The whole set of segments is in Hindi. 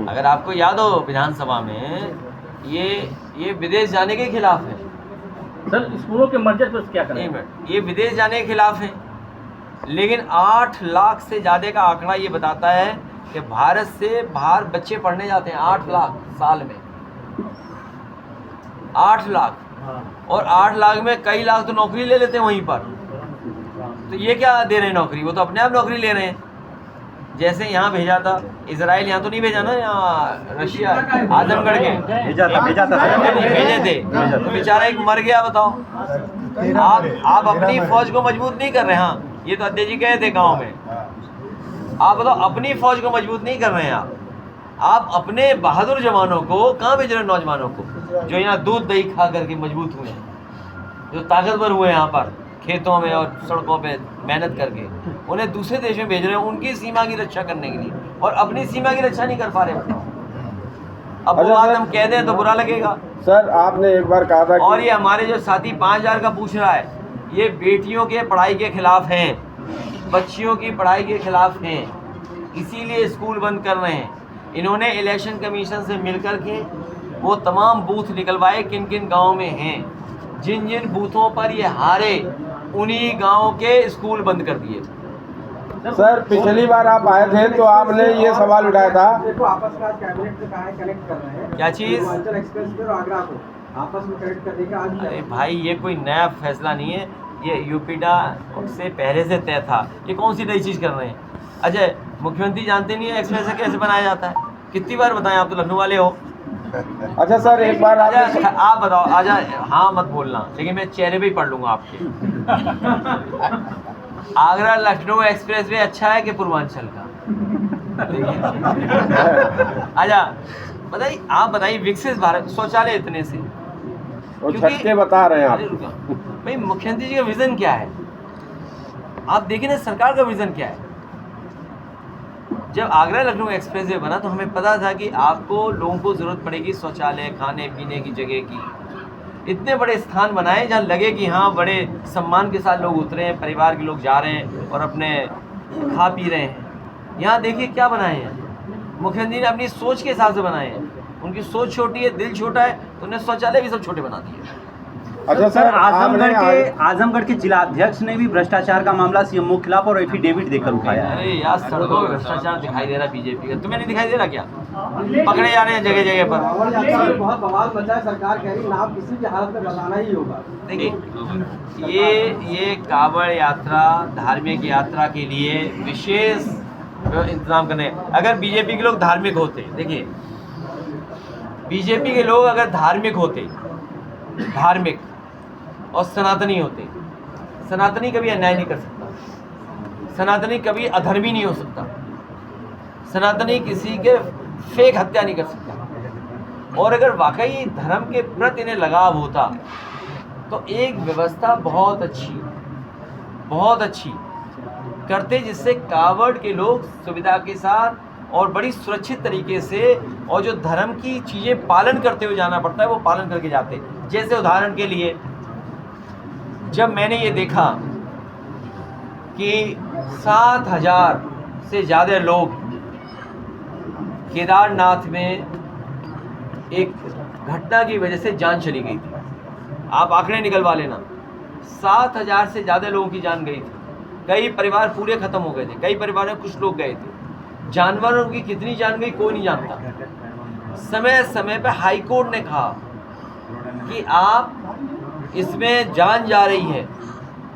अगर आपको याद हो विधानसभा में ये विदेश जाने के खिलाफ है। सर स्कूलों के मर्जर पर क्या करें? ये विदेश जाने के खिलाफ है, लेकिन 8 लाख से ज़्यादा का आंकड़ा ये बताता है कि भारत से बाहर बच्चे पढ़ने जाते हैं 8 लाख साल में, 8 लाख। और 8 लाख में कई लाख तो नौकरी ले लेते हैं वहीं पर। तो ये क्या दे रहे हैं नौकरी? वो तो अपने आप नौकरी ले रहे हैं। जैसे यहाँ भेजा था इजराइल, यहाँ तो नहीं भेजा ना, यहाँ रशिया आजमगढ़ के भेजे थे, तो बेचारा एक मर गया। बताओ, आप अपनी फौज को मजबूत नहीं कर रहे। हाँ, ये तो अध्यक्ष जी कहे थे गांव में। आप बताओ, अपनी फौज को मजबूत नहीं कर रहे हैं आप अपने बहादुर जवानों को कहाँ भेज रहे हैं? नौजवानों को जो यहाँ दूध दही खा करके मजबूत हुए हैं, जो ताकतवर हुए हैं यहाँ पर खेतों में और सड़कों पे मेहनत करके, उन्हें दूसरे देश में भेज रहे हैं उनकी सीमा की रक्षा करने के लिए, और अपनी सीमा की रक्षा नहीं कर पा रहे। अब वो बात हम कह दें तो बुरा लगेगा। सर आपने एक बार कहा था और ये हमारे जो साथी 5000 का पूछ रहा है, ये बेटियों के पढ़ाई के खिलाफ हैं, बच्चियों की पढ़ाई के खिलाफ हैं, इसीलिए स्कूल बंद कर रहे हैं। इन्होंने इलेक्शन कमीशन से मिलकर के वो तमाम बूथ निकलवाए किन किन गाँव में हैं, जिन जिन बूथों पर ये हारे उन्हीं गाँव के स्कूल बंद कर दिए। सर पिछली बार आप आए थे तो आपने ये सवाल उठाया था, देखो आपस में आज कैबिनेट से कहा है कनेक्ट कर रहे हैं, क्या चीज़? हिमाचल एक्सप्रेस पे और आगरा को आपस में कनेक्ट करने का आज। अरे भाई, ये कोई नया फैसला नहीं है, ये यूपीडा से पहले से तय था। ये कौन सी नई चीज़ कर रहे हैं? अजय, मुख्यमंत्री जानते नहीं है एक्सप्रेस से कैसे बनाया जाता है? कितनी बार बताएं, आप तो लखनऊ वाले हो। अच्छा सर एक बार आप बताओ। आजा, हाँ मत बोलना, लेकिन मैं चेहरे पे ही पढ़ लूँगा आपके। आगरा लखनऊ एक्सप्रेस वे अच्छा है कि पूर्वांचल का? आजा बताइए, आप बताइए, विकसित भारत शौचालय इतने से वो छटके बता रहे हैं आप। भाई मुख्यमंत्री जी का विजन क्या है? आप देखिए ना, सरकार का विजन क्या है। जब आगरा लखनऊ एक्सप्रेस वे बना तो हमें पता था कि आपको लोगों को ज़रूरत पड़ेगी शौचालय, खाने पीने की जगह की। इतने बड़े स्थान बनाए जहाँ लगे कि हाँ बड़े सम्मान के साथ लोग उतरे हैं, परिवार के लोग जा रहे हैं और अपने खा पी रहे हैं। यहाँ देखिए क्या बनाए हैं, मुख्यमंत्री ने अपनी सोच के हिसाब से बनाए हैं। उनकी सोच छोटी है, दिल छोटा है, तो उन्हें शौचालय भी सब छोटे बना दिए। अच्छा सर आजमगढ़ के जिलाध्यक्ष ने भी भ्रष्टाचार का मामला सीएमओ के खिलाफ और एफिडेविट देकर उठाया। अरे यार, सड़कों में भ्रष्टाचार दिखाई दे रहा बीजेपी का, तुम्हें नहीं दिखाई दे रहा क्या? पकड़े जा रहे हैं जगह जगह पर। बहुत बवाल मचा है, सरकार कह रही नाम किसी भी हालत में बताना ही होगा। देखिए, ये कांवड़ यात्रा धार्मिक यात्रा के लिए विशेष इंतजाम करने। अगर बीजेपी के लोग धार्मिक होते, देखिए बीजेपी के लोग अगर धार्मिक होते, धार्मिक और सनातनी होते, सनातनी कभी अन्याय नहीं कर सकता, सनातनी कभी अधर्मी नहीं हो सकता, सनातनी किसी के फेक हत्या नहीं कर सकता। और अगर वाकई धर्म के प्रति इन्हें लगाव होता तो एक व्यवस्था बहुत अच्छी करते, जिससे कांवड़ के लोग सुविधा के साथ और बड़ी सुरक्षित तरीके से, और जो धर्म की चीज़ें पालन करते हुए जाना पड़ता है वो पालन करके जाते। जैसे उदाहरण के लिए, जब मैंने ये देखा कि 7000 से ज़्यादा लोग केदारनाथ में एक घटना की वजह से जान चली गई थी, आप आंकड़े निकलवा लेना, 7000 से ज़्यादा लोगों की जान गई थी। कई परिवार पूरे ख़त्म हो गए थे, कई परिवार में कुछ लोग गए थे। जानवरों की कितनी जान गई कोई नहीं जानता। समय समय पर हाई कोर्ट ने कहा कि आप इसमें जान जा रही है,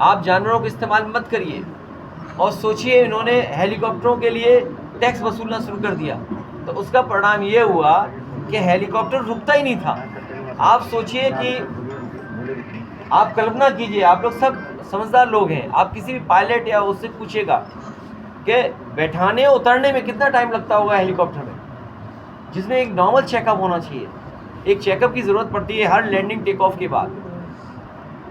आप जानवरों का इस्तेमाल मत करिए। और सोचिए, इन्होंने हेलीकॉप्टरों के लिए टैक्स वसूलना शुरू कर दिया, तो उसका परिणाम ये हुआ कि हेलीकॉप्टर रुकता ही नहीं था। आप सोचिए कि आप कल्पना कीजिए, आप लोग सब समझदार लोग हैं, आप किसी भी पायलट या उससे पूछेगा कि बैठाने उतरने में कितना टाइम लगता होगा हेलीकॉप्टर में, जिसमें एक नॉर्मल चेकअप होना चाहिए। एक चेकअप की ज़रूरत पड़ती है हर लैंडिंग टेक ऑफ के बाद।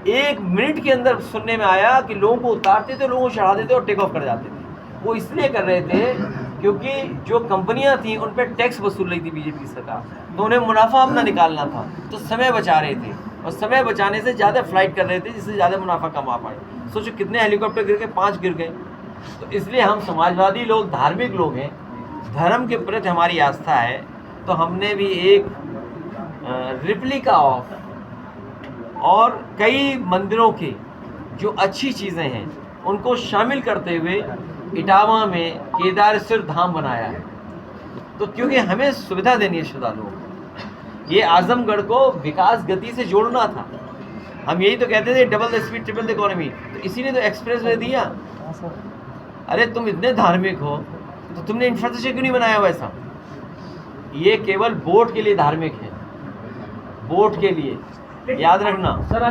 1 मिनट के अंदर सुनने में आया कि लोगों को उतारते थे, लोगों को चढ़ा देते और टेक ऑफ कर जाते थे। वो इसलिए कर रहे थे क्योंकि जो कंपनियां थी उन पर टैक्स वसूल रही थी बीजेपी की सरकार, तो उन्हें मुनाफा अपना निकालना था, तो समय बचा रहे थे, और समय बचाने से ज़्यादा फ्लाइट कर रहे थे जिससे ज़्यादा मुनाफा कमा पाए। सोचो कितने हेलीकॉप्टर गिर गए, 5 गिर गए। तो इसलिए हम समाजवादी लोग, धार्मिक लोग हैं, धर्म के प्रति हमारी आस्था है, तो हमने भी एक रिप्लिका ऑफ और कई मंदिरों के जो अच्छी चीज़ें हैं उनको शामिल करते हुए इटावा में केदारेश्वर धाम बनाया है। तो क्योंकि हमें सुविधा देनी है श्रद्धालुओं को, ये आजमगढ़ को विकास गति से जोड़ना था। हम यही तो कहते थे double the speed triple the economy, तो इसीलिए तो एक्सप्रेस वे दिया। अरे तुम इतने धार्मिक हो तो तुमने इंफ्रास्ट्रक्चर क्यों नहीं बनाया वैसा? ये केवल वोट के लिए धार्मिक है, वोट के लिए, याद रखना। सर